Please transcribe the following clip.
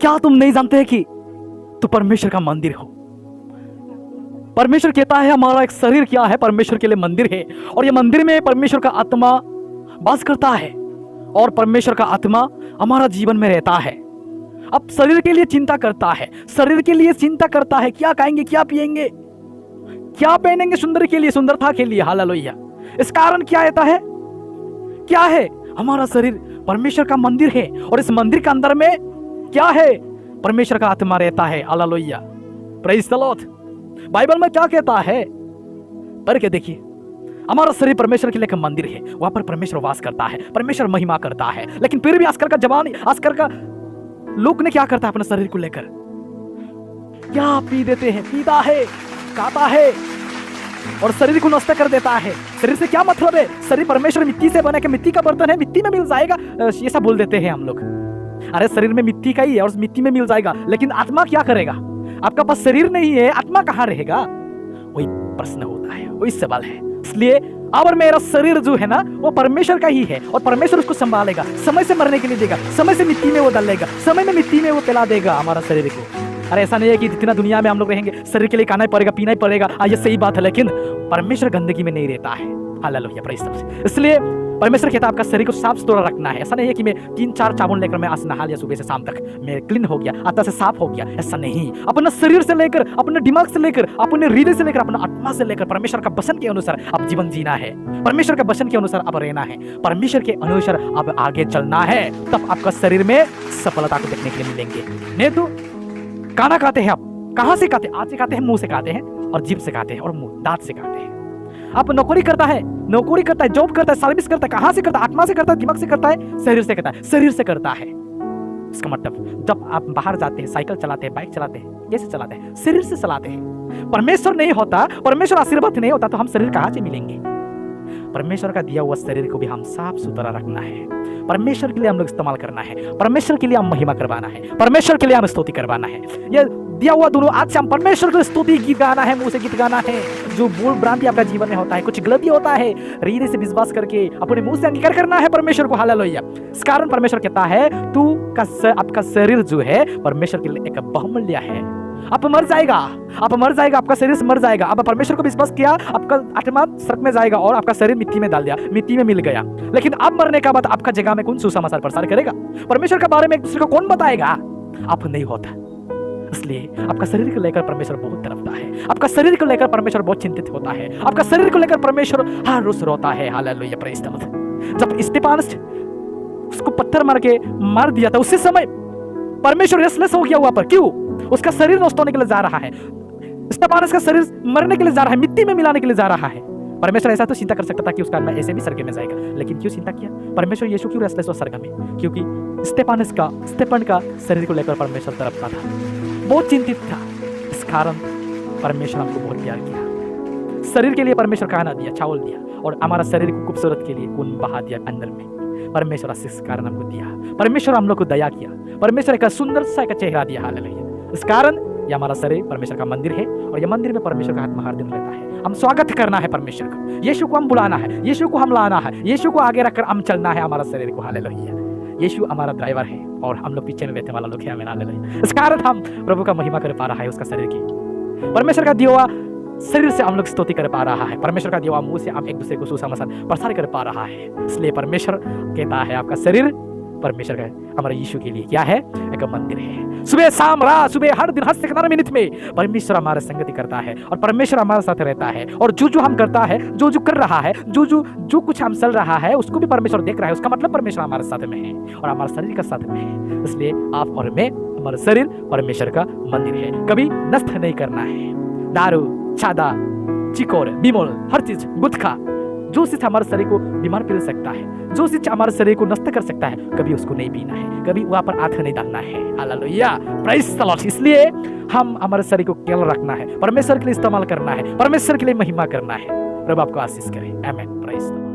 क्या तुम नहीं जानते हैं कि तू परमेश्वर का मंदिर हो? परमेश्वर कहता है हमारा एक शरीर क्या है, परमेश्वर के लिए मंदिर है, और ये मंदिर में परमेश्वर का आत्मा वास करता है और परमेश्वर का आत्मा हमारा जीवन में रहता है। अब शरीर के लिए चिंता करता है, शरीर के लिए चिंता करता है, क्या खाएंगे, क्या पिएंगे, क्या पहनेंगे, सुंदर के लिए, सुंदरता के लिए। हालेलुया। इस कारण क्या रहता है, क्या है, हमारा शरीर परमेश्वर का मंदिर है, और इस मंदिर के अंदर में क्या है, परमेश्वर का आत्मा रहता है। Hallelujah, praise the Lord. Bible में क्या कहता है, पढ़ के देखिए। हमारा शरीर परमेश्वर के लिए एक मंदिर है, वहां पर परमेश्वर वास करता है, परमेश्वर महिमा करता है। लेकिन फिर भी आजकल का जवान, आजकल का लोग ने क्या करता है, अपने शरीर को लेकर क्या पी देते हैं, पीता है, खाता है और शरीर को नष्ट कर देता है। शरीर से क्या मतलब है, शरीर परमेश्वर मिट्टी से बने के मिट्टी का बर्तन है, मिट्टी में मिल जाएगा, ये सब बोल देते हैं हम लोग। अरे शरीर में मिट्टी का ही है और मिट्टी में मिल जाएगा, लेकिन आत्मा क्या करेगा? आपका पास शरीर नहीं है, आत्मा कहाँ रहेगा? वही प्रश्न होता है, वही सवाल है। इसलिए अब मेरा शरीर जो है ना, वो परमेश्वर का ही है और परमेश्वर उसको संभालेगा, समय से मरने के लिए देगा, समय से मिट्टी में वो डालेगा, समय में मिट्टी में वो पिला देगा हमारा शरीर को। अरे ऐसा नहीं है कि जितना दुनिया में हम लोग रहेंगे शरीर के लिए खाना ही पड़ेगा, पीना ही पड़ेगा, ये सही बात है, लेकिन परमेश्वर गंदगी में नहीं रहता है। Hallelujah, praise the Lord. इसलिए परमेश्वर कहता है आपका शरीर को साफ सुथरा रखना है। ऐसा नहीं है कि मैं 3-4 साबुन लेकर मैं आज नहा लिया सुबह से शाम तक, मैं क्लीन हो गया, आत्मा से साफ हो गया, ऐसा नहीं। अपना शरीर से लेकर, अपने दिमाग से लेकर, अपने हृदय से लेकर, अपना आत्मा से लेकर परमेश्वर का वचन के अनुसार अब जीवन जीना है, परमेश्वर का वचन के अनुसार अब रहना है, परमेश्वर के अनुसार अब आगे चलना है। तब आपका शरीर में सफलता को देखने के लिए मिलेंगे। नहीं तो खाना खाते हैं आप, कहाँ से खाते हैं? हाथ से खाते हैं, मुंह से खाते हैं, और जीभ से खाते हैं, और मुंह दांत से खाते हैं। आप नौकरी करता है, जॉब करता है, सर्विस करता है, कहाँ से करता है? आत्मा से करता है, दिमाग से करता है, शरीर से करता है, शरीर से करता है। इसका मतलब जब आप बाहर जाते हैं, साइकिल चलाते हैं, बाइक चलाते हैं, कैसे चलाते हैं? शरीर से चलाते हैं। परमेश्वर नहीं होता, परमेश्वर आशीर्वाद नहीं होता तो हम शरीर कहाँ से मिलेंगे? परमेश्वर का दिया हुआ शरीर को भी हम साफ सुथरा रखना है, परमेश्वर के लिए हम लोग इस्तेमाल करना है, परमेश्वर के लिए हम महिमा करवाना है, परमेश्वर के लिए हम स्तुति करवाना है। ये दिया हुआ दोनों आज से हम परमेश्वर को स्तुति गीत गाना है, मुंह से गीत गाना है। जो भूल भ्रांति आपका जीवन में होता है, कुछ गलती होता है, हृदय से विश्वास करके अपने मुंह से अंगीकार करना है परमेश्वर को। हालेलुया। इस कारण परमेश्वर कहता है तू का आपका शरीर जो है परमेश्वर के लिए एक बहुमूल्य है। आप मर जाएगा, आपका शरीर से मर जाएगा। अब परमेश्वर को विश्वास किया, आपका आत्मा स्वर्ग में जाएगा और आपका शरीर मिट्टी में डाल दिया, मिट्टी में मिल गया। लेकिन अब मरने का बाद आपका जगह में कौन सुसमाचार प्रसार करेगा? परमेश्वर के बारे में एक दूसरे को कौन बताएगा? आप नहीं होता। इसलिए आपका शरीर को लेकर परमेश्वर बहुत तड़पता है, आपका शरीर को लेकर परमेश्वर बहुत चिंतित होता है, आपका शरीर को लेकर परमेश्वर हर रोज रोता है। Hallelujah, praise the Lord. जब स्तिफानस उसको पत्थर मार के मार दिया था, उसी समय परमेश्वर रेस्टलेस हो गया वहां पर। क्यों? उसका शरीर नष्ट होने के लिए जा रहा है, स्तिफानस का शरीर मरने के लिए जा रहा है, मिट्टी में मिलाने के लिए जा रहा है। परमेश्वर ऐसा तो चिंता कर सकता था कि उसका आत्मा ऐसे भी स्वर्ग में जाएगा, लेकिन क्यों चिंता किया? परमेश्वर यीशु क्यों रेस्टलेस हुआ स्वर्ग में? क्योंकि स्तिफन का शरीर को लेकर परमेश्वर तड़पता था, बहुत चिंतित था। इस कारण परमेश्वर हमको बहुत प्यार किया। शरीर के लिए परमेश्वर खाना दिया, चावल दिया, और हमारा शरीर को खूबसूरत के लिए खून बहा दिया अंदर में। परमेश्वर इस कारण हमको दिया, परमेश्वर हम लोग को दया किया, परमेश्वर का सुंदर सा का चेहरा दिया। हालेलुया। इस कारण ये हमारा शरीर परमेश्वर का मंदिर है, और ये मंदिर में परमेश्वर का आत्मा हर दिन रहता है। हम स्वागत करना है परमेश्वर को, यीशु को हम बुलाना है, यीशु को हम लाना है, यीशु को आगे रखकर हम चलना है हमारा शरीर को। हालेलुया। यीशु हमारा ड्राइवर है और हम लोग पीछे में बैठने वाला लोग हैं। हमें हालेलुया। इस कारण हम प्रभु का महिमा कर पा रहा है, उसका शरीर की, परमेश्वर का दिया हुआ शरीर से हम लोग स्तुति कर पा रहा है, परमेश्वर का दिया हुआ मुंह से हम एक दूसरे को सुसमाचार प्रसार कर पा रहा है। इसलिए परमेश्वर कहता है आपका शरीर परमेश्वर का, हमारे यीशु के लिए क्या है? एक मंदिर है। सुबह शाम रात, सुबह हर दिन, हर सेकंड, हर मिनट में परमेश्वर हमारे संगति करता है और परमेश्वर हमारे साथ रहता है। और जो हम करता है, जो कर रहा है, जो कुछ हम चल रहा है, उसको भी परमेश्वर देख रहा है। उसका मतलब परमेश्वर हमारे साथ में है और हमारे शरीर का साथ में है। इसलिए आप और मैं, हमारा शरीर परमेश्वर का मंदिर है, कभी नष्ट नहीं करना है। दारू, छादा, चिकोर, बिमोल, हर चीज, गुटखा, जो चीज हमारे शरीर को बीमार कर सकता है, जो चीज हमारे शरीर को नष्ट कर सकता है, कभी उसको नहीं पीना है, कभी वहां पर हाथ नहीं डालना है। Hallelujah, praise the Lord. इसलिए हम हमारे शरीर को केवल रखना है, परमेश्वर के लिए इस्तेमाल करना है, परमेश्वर के लिए महिमा करना है। प्रभु आपको आशीष करे। आमीन। Praise the Lord.